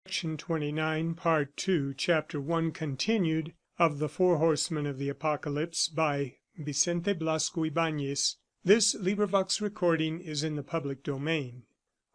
Section 29, Part 2, Chapter 1, continued, of the Four Horsemen of the Apocalypse by Vicente Blasco Ibáñez. This recording is in the public domain.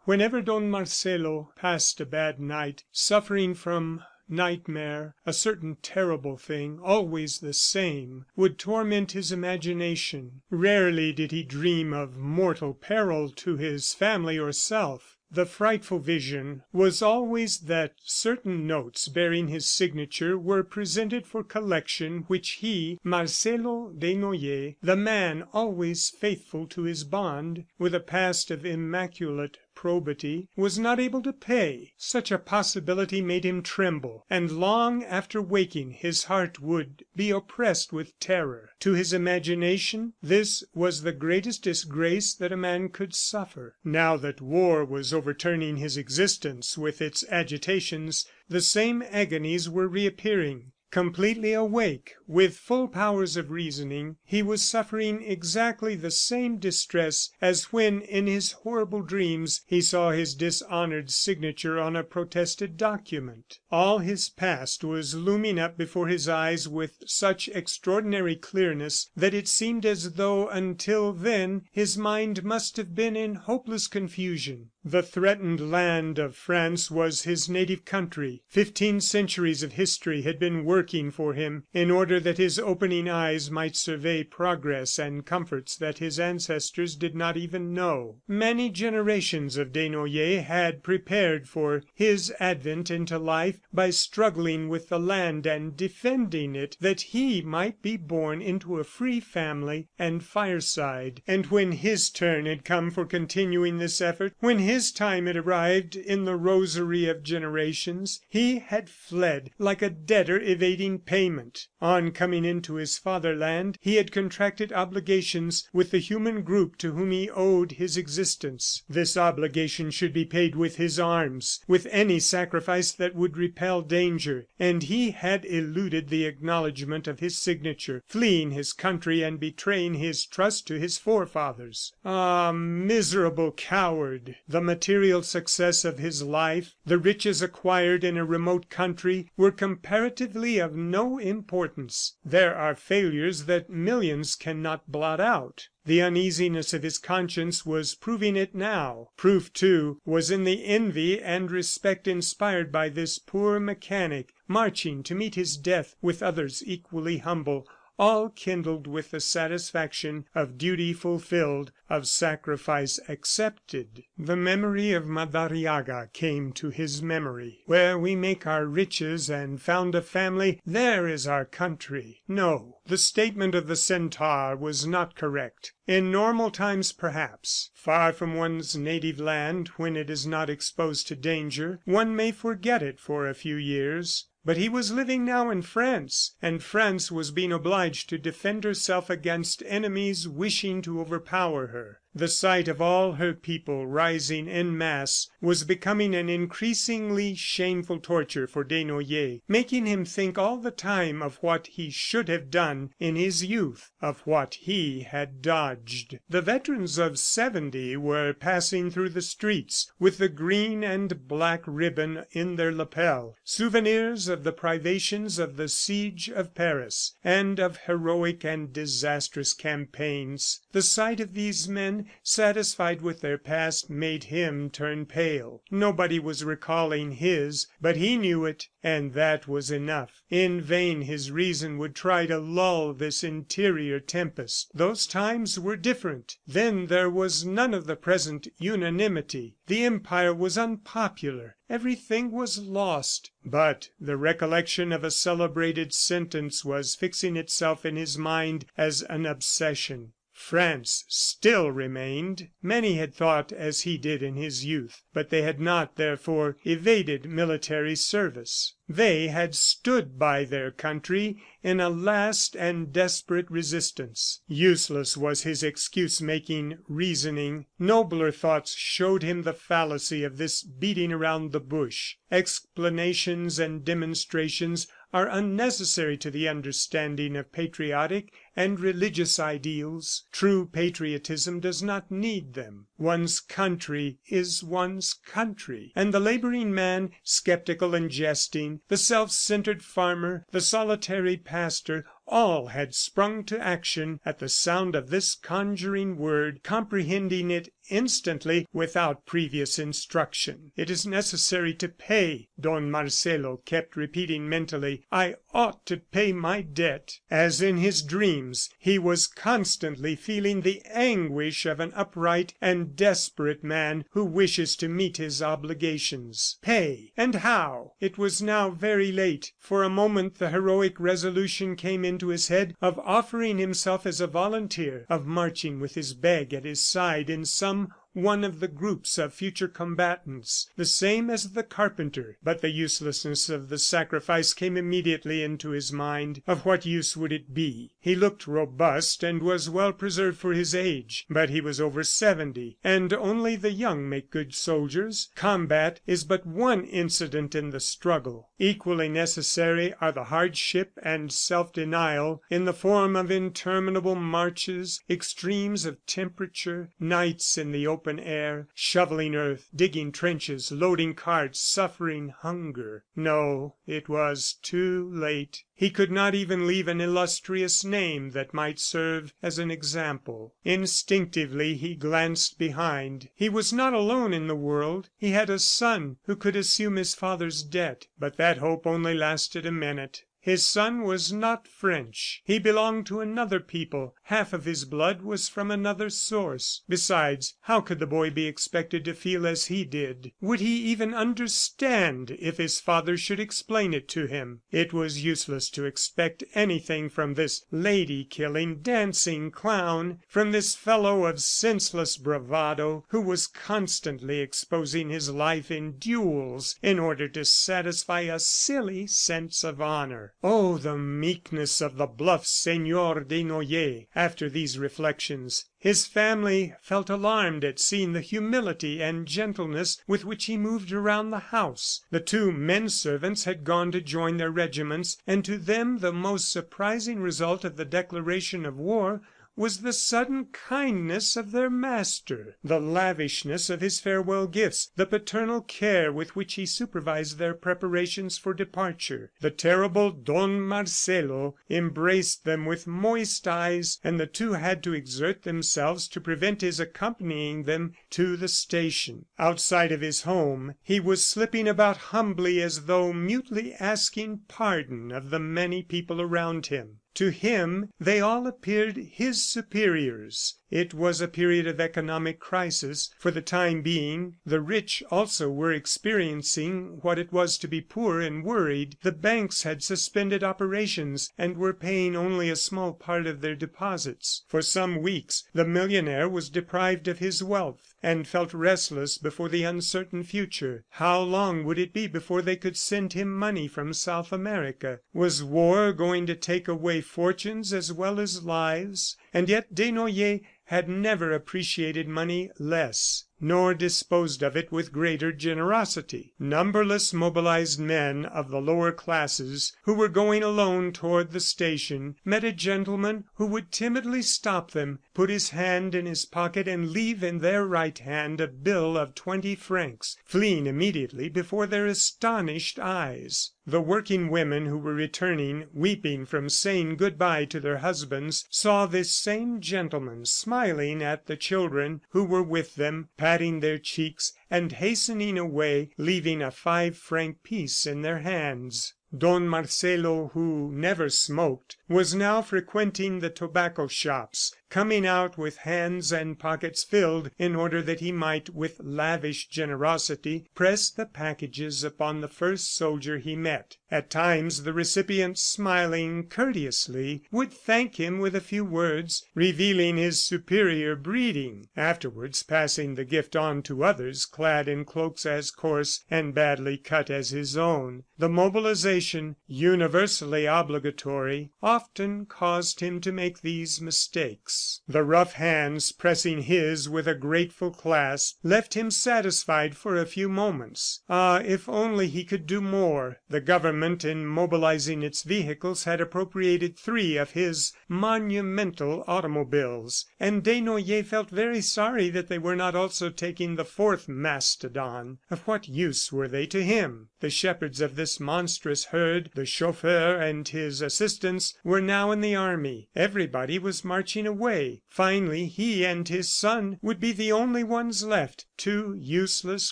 Whenever Don Marcelo passed a bad night, suffering from nightmare, a certain terrible thing, always the same, would torment his imagination. Rarely did he dream of mortal peril to his family or self. The frightful vision was always that certain notes bearing his signature were presented for collection, which he, Marcelo Desnoyers, the man always faithful to his bond, with a past of immaculate probity, was not able to pay. Such a possibility made him tremble, and long after waking his heart would be oppressed with terror. To his imagination this was the greatest disgrace that a man could suffer. Now that war was overturning his existence with its agitations, the same agonies were reappearing. Completely awake, with full powers of reasoning, he was suffering exactly the same distress as when, in his horrible dreams, he saw his dishonored signature on a protested document. All his past was looming up before his eyes with such extraordinary clearness that it seemed as though until then his mind must have been in hopeless confusion. The threatened land of France was his native country. 15 centuries of history had been working for him in order that his opening eyes might survey progress and comforts that his ancestors did not even know. Many generations of Desnoyers had prepared for his advent into life by struggling with the land and defending it that he might be born into a free family and fireside. And when his turn had come for continuing this effort, when his time had arrived in the rosary of generations, he had fled like a debtor evading payment. On coming into his fatherland, he had contracted obligations with the human group to whom he owed his existence. This obligation should be paid with his arms, with any sacrifice that would repel danger, and he had eluded the acknowledgment of his signature, fleeing his country and betraying his trust to his forefathers. Ah, miserable coward! The material success of his life, the riches acquired in a remote country, were comparatively of no importance. There are failures that millions cannot blot out. The uneasiness of his conscience was proving it now. Proof, too, was in the envy and respect inspired by this poor mechanic, marching to meet his death with others equally humble, all kindled with the satisfaction of duty fulfilled, of sacrifice accepted. The memory of Madariaga came to his memory. Where we make our riches and found a family, there is our country. No, the statement of the centaur was not correct. In normal times, perhaps, far from one's native land, when it is not exposed to danger, one may forget it for a few years. But he was living now in France, and France was being obliged to defend herself against enemies wishing to overpower her. The sight of all her people rising en masse was becoming an increasingly shameful torture for Desnoyers, making him think all the time of what he should have done in his youth, of what he had dodged. The veterans of '70 were passing through the streets with the green and black ribbon in their lapel, souvenirs of the privations of the siege of Paris and of heroic and disastrous campaigns. The sight of these men, satisfied with their past, made him turn pale. Nobody was recalling his, but he knew it, and that was enough. In vain his reason would try to lull this interior tempest. Those times were different. Then there was none of the present unanimity. The empire was unpopular. Everything was lost. But the recollection of a celebrated sentence was fixing itself in his mind as an obsession. France still remained. Many had thought as he did in his youth, but they had not, therefore, evaded military service. They had stood by their country in a last and desperate resistance. Useless was his excuse-making reasoning. Nobler thoughts showed him the fallacy of this beating around the bush. Explanations and demonstrations are unnecessary to the understanding of patriotic and religious ideals. True patriotism does not need them. One's country is one's country, and the laboring man, skeptical and jesting, the self-centered farmer, the solitary pastor, all had sprung to action at the sound of this conjuring word, comprehending it instantly without previous instruction. "It is necessary to pay," Don Marcelo kept repeating mentally. "I ought to pay my debt." As in his dreams, he was constantly feeling the anguish of an upright and desperate man who wishes to meet his obligations. Pay! And how? It was now very late. For a moment the heroic resolution came into his head of offering himself as a volunteer, of marching with his bag at his side in some one of the groups of future combatants, the same as the carpenter. But the uselessness of the sacrifice came immediately into his mind. Of what use would it be? He looked robust and was well preserved for his age, but he was over 70, and only the young make good soldiers. Combat is but one incident in the struggle. Equally necessary are the hardship and self-denial in the form of interminable marches, extremes of temperature, nights in the open air, shoveling earth, digging trenches, loading carts, suffering hunger. No, it was too late. He could not even leave an illustrious name that might serve as an example. Instinctively he glanced behind. He was not alone in the world. He had a son who could assume his father's debt. But that hope only lasted a minute. His son was not French. He belonged to another people. Half of his blood was from another source. Besides, how could the boy be expected to feel as he did? Would he even understand if his father should explain it to him? It was useless to expect anything from this lady-killing, dancing clown, from this fellow of senseless bravado, who was constantly exposing his life in duels in order to satisfy a silly sense of honor. Oh, the meekness of the bluff Senor Desnoyers! After these reflections, his family felt alarmed at seeing the humility and gentleness with which he moved around the house. The two men servants had gone to join their regiments, and to them the most surprising result of the declaration of war was the sudden kindness of their master, the lavishness of his farewell gifts, the paternal care with which he supervised their preparations for departure. The terrible Don Marcelo embraced them with moist eyes, and the two had to exert themselves to prevent his accompanying them to the station. Outside of his home, he was slipping about humbly as though mutely asking pardon of the many people around him. To him, they all appeared his superiors. It was a period of economic crisis. For the time being, the rich also were experiencing what it was to be poor and worried. The banks had suspended operations and were paying only a small part of their deposits. For some weeks, the millionaire was deprived of his wealth and felt restless before the uncertain future. How long would it be before they could send him money from South America? Was war going to take away fortunes as well as lives? And yet Desnoyers had never appreciated money less, nor disposed of it with greater generosity. Numberless mobilized men of the lower classes, who were going alone toward the station, met a gentleman who would timidly stop them, put his hand in his pocket, and leave in their right hand a bill of 20 francs, fleeing immediately before their astonished eyes. The working women who were returning, weeping from saying goodbye to their husbands, saw this same gentleman smiling at the children who were with them, patting their cheeks and hastening away, leaving a 5-franc piece in their hands. Don Marcelo, who never smoked, was now frequenting the tobacco shops, coming out with hands and pockets filled in order that he might, with lavish generosity, press the packages upon the first soldier he met. At times the recipient, smiling courteously, would thank him with a few words, revealing his superior breeding, afterwards passing the gift on to others clad in cloaks as coarse and badly cut as his own. The mobilization, universally obligatory, often often caused him to make these mistakes. The rough hands pressing his with a grateful clasp left him satisfied for a few moments. Ah, if only he could do more! The government, in mobilizing its vehicles, had appropriated 3 of his monumental automobiles, and Desnoyers felt very sorry that they were not also taking the 4th mastodon. Of what use were they to him? The shepherds of this monstrous herd, the chauffeur and his assistants, were now in the army. Everybody was marching away. Finally, he and his son would be the only ones left, 2 useless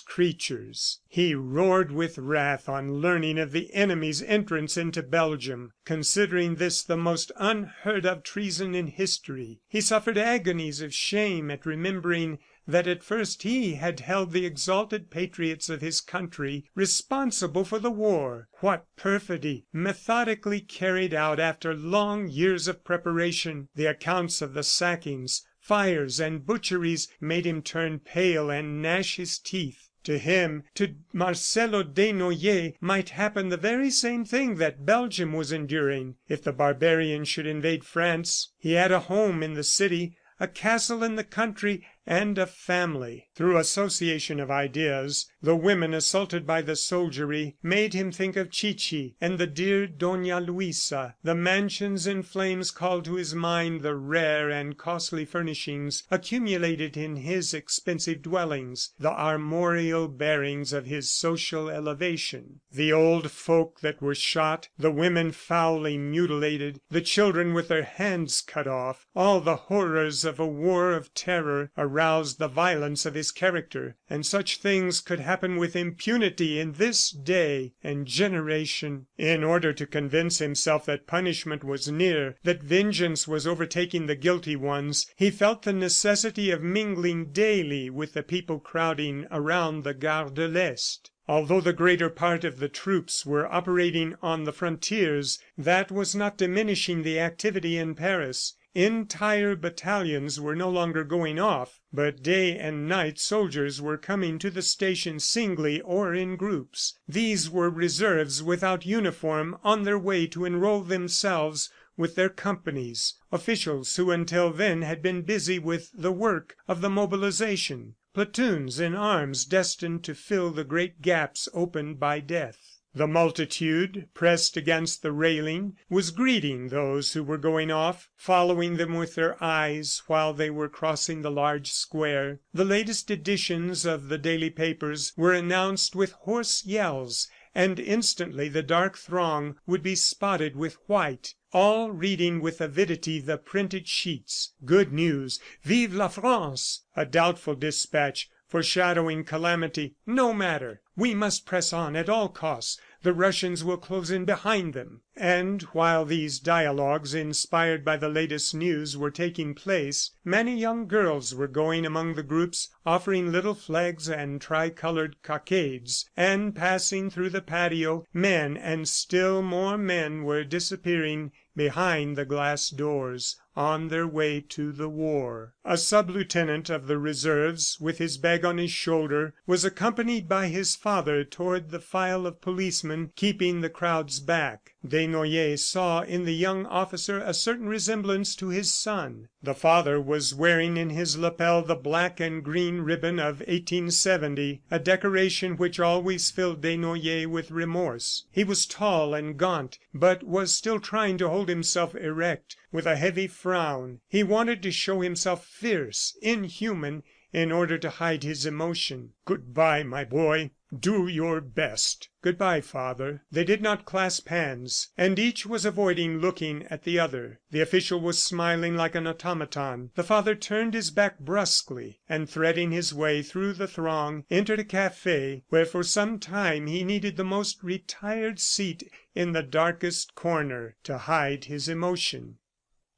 creatures. He roared with wrath on learning of the enemy's entrance into Belgium, considering this the most unheard of treason in history. He suffered agonies of shame at remembering that at first he had held the exalted patriots of his country responsible for the war. What perfidy, methodically carried out after long years of preparation! The accounts of the sackings, fires and butcheries made him turn pale and gnash his teeth. To him, to Marcelo Desnoyers, might happen the very same thing that Belgium was enduring if the barbarians should invade France. He had a home in the city, a castle in the country, and a family. Through association of ideas, the women assaulted by the soldiery made him think of Chichi and the dear Dona Luisa. The mansions in flames called to his mind the rare and costly furnishings accumulated in his expensive dwellings, the armorial bearings of his social elevation. The old folk that were shot, the women foully mutilated, the children with their hands cut off, all the horrors of a war of terror aroused the violence of his character. And such things could happen with impunity in this day and generation. In order to convince himself that punishment was near, that vengeance was overtaking the guilty ones, he felt the necessity of mingling daily with the people crowding around the Gare de l'Est. Although the greater part of the troops were operating on the frontiers, that was not diminishing the activity in Paris. Entire battalions were no longer going off, but day and night soldiers were coming to the station singly or in groups. These were reserves without uniform on their way to enroll themselves with their companies, officials who until then had been busy with the work of the mobilization, platoons in arms destined to fill the great gaps opened by death. The multitude, pressed against the railing, was greeting those who were going off, following them with their eyes while they were crossing the large square. The latest editions of the daily papers were announced with hoarse yells, and instantly the dark throng would be spotted with white, all reading with avidity the printed sheets. Good news! Vive la France! A doubtful dispatch, foreshadowing calamity. No matter, we must press on at all costs. The Russians will close in behind them. And while these dialogues, inspired by the latest news, were taking place, many young girls were going among the groups, offering little flags and tricolored cockades, and passing through the patio, men and still more men were disappearing behind the glass doors on their way to the war. A sub-lieutenant of the reserves, with his bag on his shoulder, was accompanied by his father toward the file of policemen keeping the crowds back. Desnoyers saw in the young officer a certain resemblance to his son. The father was wearing in his lapel the black and green ribbon of 1870, a decoration which always filled Desnoyers with remorse. He was tall and gaunt, but was still trying to hold himself erect, with a heavy frown. He wanted to show himself fierce, inhuman, in order to hide his emotion. "Goodbye, my boy. Do your best." "Goodbye, father." They did not clasp hands, and each was avoiding looking at the other. The official was smiling like an automaton. The father turned his back brusquely, and threading his way through the throng, entered a cafe where for some time he needed the most retired seat in the darkest corner to hide his emotion.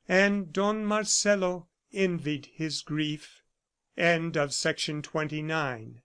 And Don Marcelo envied his grief. End of section 29.